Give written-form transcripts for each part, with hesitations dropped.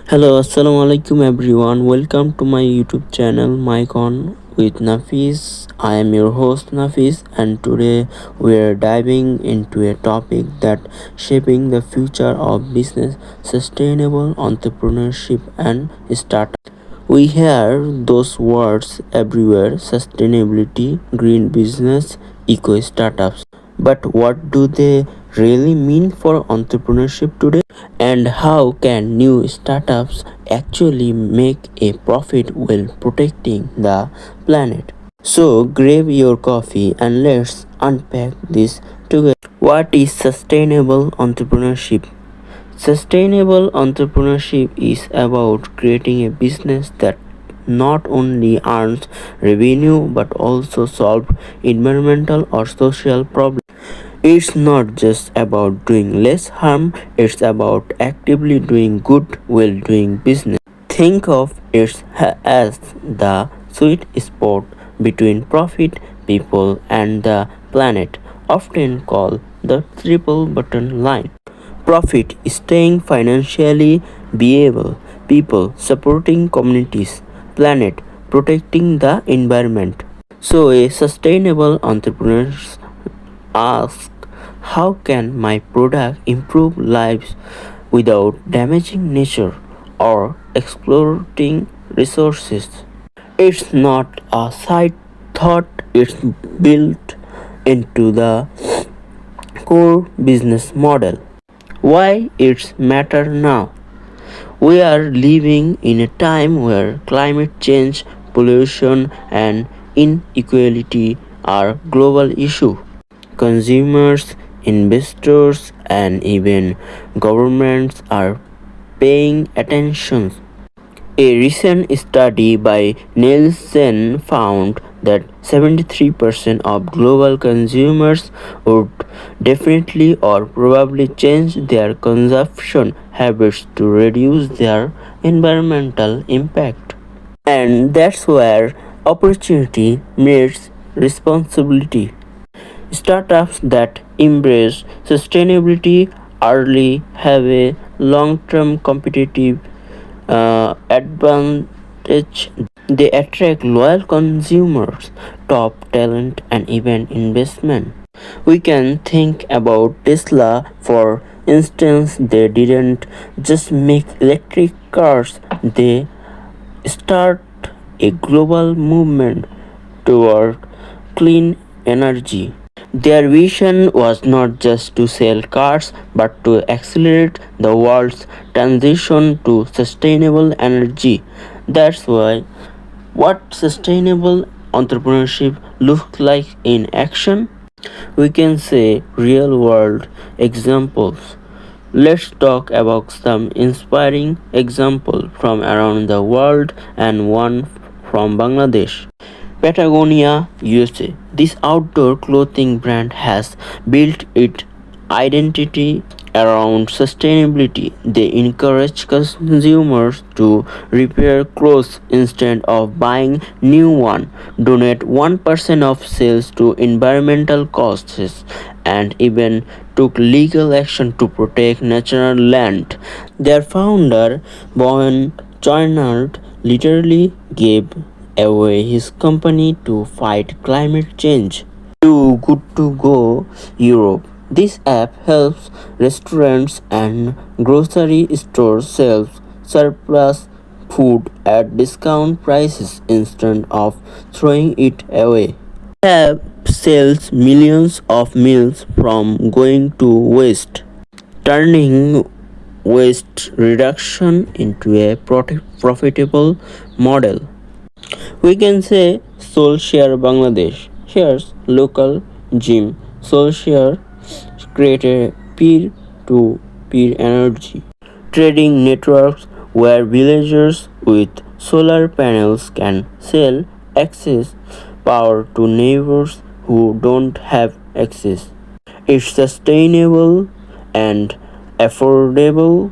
Hello, assalamu alaikum everyone. Welcome to my YouTube channel Mycon with Nafis. I am your host Nafis, and today we are diving into a topic that shaping the future of business, sustainable entrepreneurship and startup. We hear those words everywhere: sustainability, green business, eco startups. But what do they really mean for entrepreneurship today? And how can new startups actually make a profit while protecting the planet? So grab your coffee and let's unpack this together. What is sustainable entrepreneurship? Sustainable entrepreneurship is about creating a business that not only earns revenue but also solves environmental or social problems. It's not just about doing less harm, it's about actively doing good while doing business. Think of it as the sweet spot between profit, people, and the planet, often called the triple button line. Profit staying financially viable, people supporting communities, planet protecting the environment. So, a sustainable entrepreneur asks, how can my product improve lives without damaging nature or exploiting resources? It's not a side thought, it's built into the core business model. Why it's matter now? We are living in a time where climate change, pollution, and inequality are global issues. Consumers, investors, and even governments are paying attention. A recent study by Nielsen found that 73% of global consumers would definitely or probably change their consumption habits to reduce their environmental impact. And that's where opportunity meets responsibility. Startups that embrace sustainability early have a long-term competitive advantage. They attract loyal consumers, top talent, and even investment. We can think about Tesla, for instance. They didn't just make electric cars, they start a global movement toward clean energy. Their vision was not just to sell cars but to accelerate the world's transition to sustainable energy. That's why what sustainable entrepreneurship looks like in action, we can say real world examples. Let's talk about some inspiring examples from around the world and one from Bangladesh. Patagonia, USA. This outdoor clothing brand has built its identity around sustainability. They encourage consumers to repair clothes instead of buying new ones, donate 1% of sales to environmental causes, and even took legal action to protect natural land. Their founder, Bowen Chouinard, literally gave away his company to fight climate change. Too Good to Go Europe. This app helps restaurants and grocery stores sell surplus food at discount prices instead of throwing it away. The app saves millions of meals from going to waste, turning waste reduction into a profitable model. We can say Soulshare Bangladesh. Here's local gym. Soulshare created peer-to-peer energy trading networks where villagers with solar panels can sell excess power to neighbors who don't have access. It's sustainable and affordable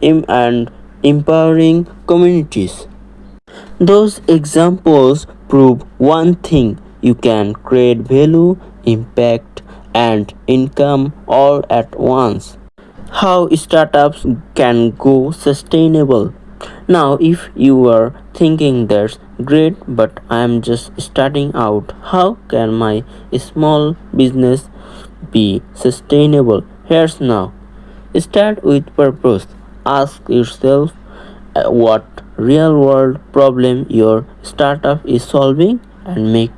and empowering communities. Those examples prove one thing: you can create value, impact, and income all at once. How startups can go sustainable. Now, if you are thinking that's great, but I am just starting out, how can my small business be sustainable? Here's now. Start with purpose. Ask yourself what real world problem your startup is solving and make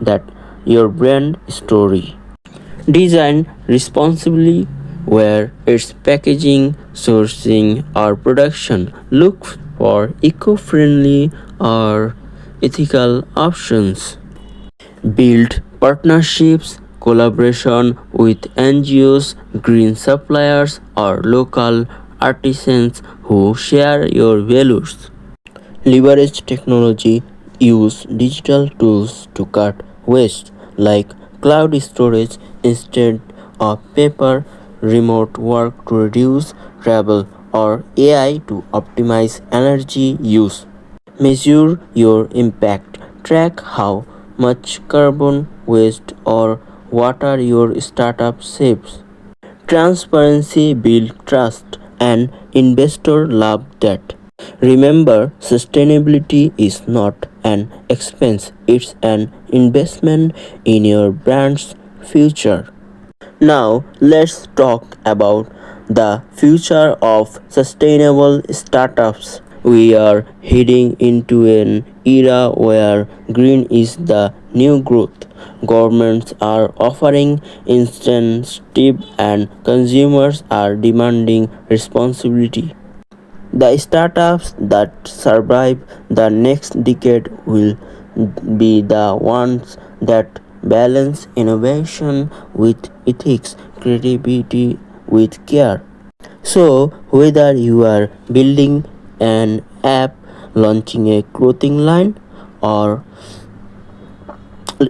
that your brand story. Design responsibly where it's packaging, sourcing, or production. Look for eco friendly or ethical options. Build partnerships, collaboration with NGOs, green suppliers, or local artisans who share your values. Leverage technology, use digital tools to cut waste like cloud storage instead of paper, remote work to reduce travel, or AI to optimize energy use. Measure your impact. Track how much carbon, waste, or water your startup saves. Transparency builds trust and investors love that. Remember, sustainability is not an expense, it's an investment in your brand's future. Now, let's talk about the future of sustainable startups. We are heading into an era where green is the new growth. Governments are offering incentives and consumers are demanding responsibility. The startups that survive the next decade will be the ones that balance innovation with ethics, creativity with care. So, whether you are building an app, launching a clothing line, or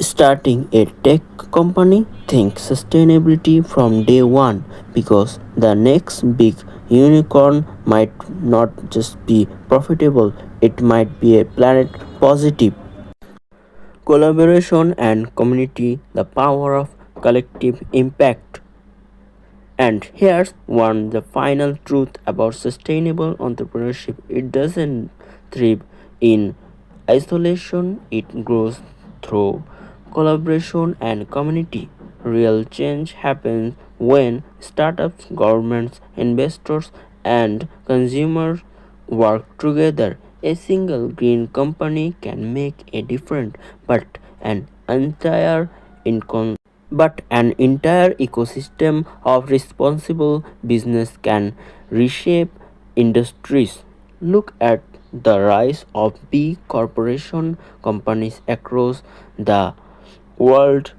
starting a tech company, think sustainability from day one because the next big unicorn might not just be profitable, it might be a planet positive. Collaboration and community, the power of collective impact. And here's one the final truth about sustainable entrepreneurship. It doesn't thrive in isolation, it grows through collaboration and community. Real change happens when startups, governments, investors, and consumers work together. A single green company can make a difference, but an entire ecosystem of responsible business can reshape industries. Look at the rise of big corporation companies across the world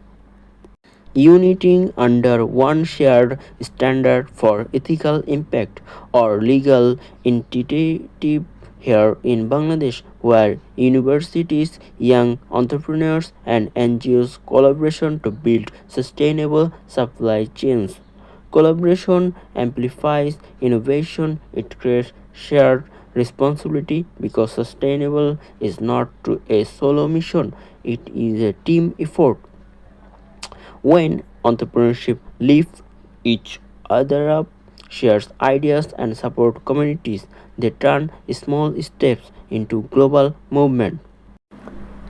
uniting under one shared standard for ethical impact or legal entity here in Bangladesh, where universities, young entrepreneurs, and NGOs collaboration to build sustainable supply chains. Collaboration amplifies innovation, it creates shared responsibility because sustainable is not to a solo mission, it is a team effort. When entrepreneurship lifts each other up, shares ideas, and support communities, they turn small steps into global movement.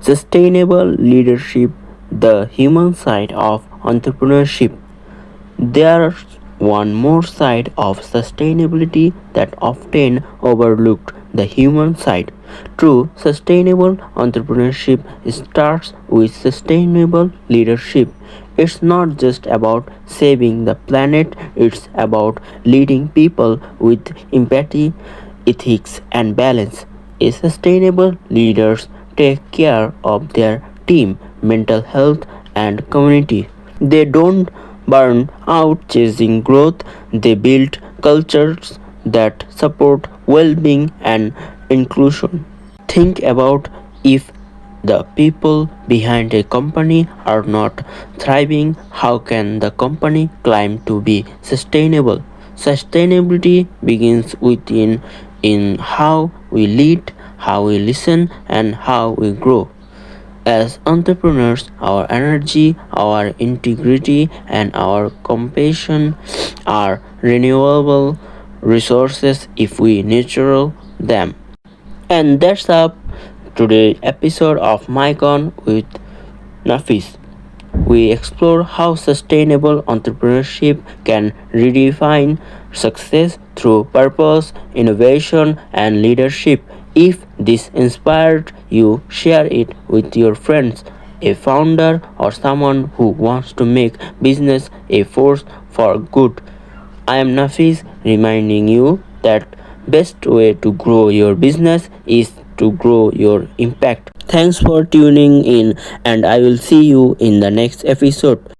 Sustainable leadership, the human side of entrepreneurship. There's one more side of sustainability that often overlooked the human side. True sustainable entrepreneurship starts with sustainable leadership. It's not just about saving the planet, it's about leading people with empathy, ethics, and balance. A sustainable leaders take care of their team, mental health, and community. They don't burn out chasing growth, they build cultures that support well being and inclusion. Think about if the people behind a company are not thriving, how can the company climb to be sustainable? Sustainability begins within in how we lead, how we listen, and how we grow. As entrepreneurs, our energy, our integrity, and our compassion are renewable resources if we nurture them. And that's up today's episode of Mycon with Nafis. We explore how sustainable entrepreneurship can redefine success through purpose, innovation, and leadership. If this inspired you, share it with your friends, a founder, or someone who wants to make business a force for good. I am Nafis reminding you that best way to grow your business is to grow your impact. Thanks for tuning in and I will see you in the next episode.